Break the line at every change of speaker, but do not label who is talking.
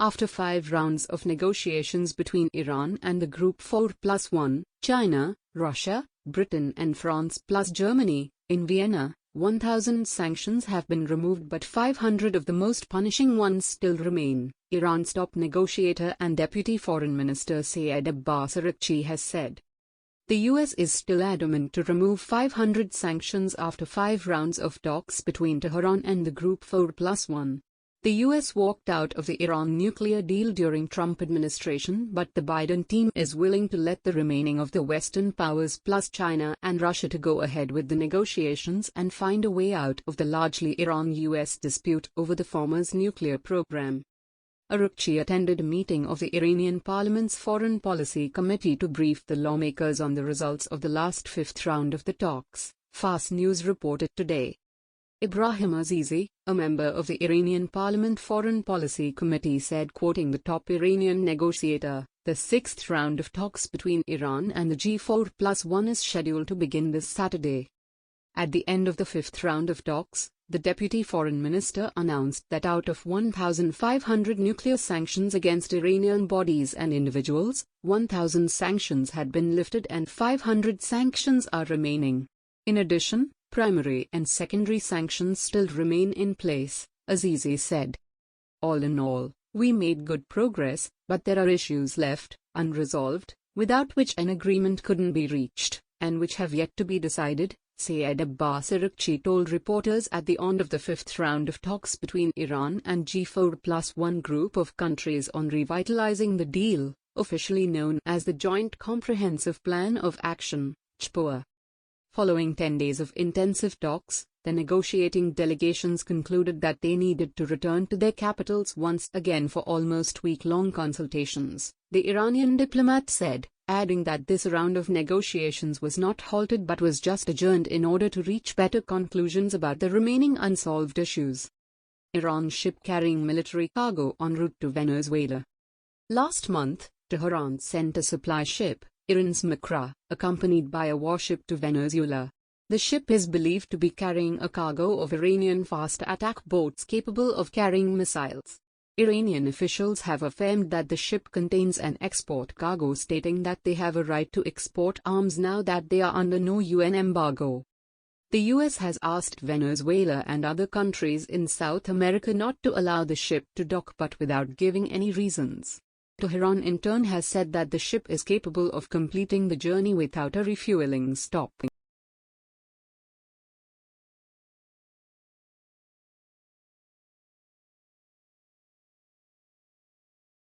After 5 rounds of negotiations between Iran and the Group 4+1, China, Russia, Britain and France plus Germany, in Vienna, 1,000 sanctions have been removed but 500 of the most punishing ones still remain, Iran's top negotiator and Deputy Foreign Minister Sayed Abbas Araghchi has said. The US is still adamant to remove 500 sanctions after 5 rounds of talks between Tehran and the Group 4+1. The US walked out of the Iran nuclear deal during Trump administration, but the Biden team is willing to let the remaining of the Western powers plus China and Russia to go ahead with the negotiations and find a way out of the largely Iran-US dispute over the former's nuclear program. Araghchi attended a meeting of the Iranian Parliament's Foreign Policy Committee to brief the lawmakers on the results of the last 5th round of the talks, Fars News reported today. Ebrahim Azizi, a member of the Iranian Parliament Foreign Policy Committee, said, quoting the top Iranian negotiator, "The 6th round of talks between Iran and the G4+1 is scheduled to begin this Saturday." At the end of the 5th round of talks, the Deputy Foreign Minister announced that out of 1,500 nuclear sanctions against Iranian bodies and individuals, 1,000 sanctions had been lifted and 500 sanctions are remaining. In addition, primary and secondary sanctions still remain in place, Azizi said. All in all, we made good progress, but there are issues left, unresolved, without which an agreement couldn't be reached, and which have yet to be decided, Sayed Abbas Araghchi told reporters at the end of the 5th round of talks between Iran and G4+1 group of countries on revitalizing the deal, officially known as the Joint Comprehensive Plan of Action, JPOA. Following 10 days of intensive talks, the negotiating delegations concluded that they needed to return to their capitals once again for almost week-long consultations, the Iranian diplomat said, adding that this round of negotiations was not halted but was just adjourned in order to reach better conclusions about the remaining unsolved issues. Iran's ship carrying military cargo en route to Venezuela. Last month, Tehran sent a supply ship, IRINS Makran, accompanied by a warship to Venezuela. The ship is believed to be carrying a cargo of Iranian fast attack boats capable of carrying missiles. Iranian officials have affirmed that the ship contains an export cargo, stating that they have a right to export arms now that they are under no UN embargo. The US has asked Venezuela and other countries in South America not to allow the ship to dock, but without giving any reasons. Tehran in turn has said that the ship is capable of completing the journey without a refueling stop.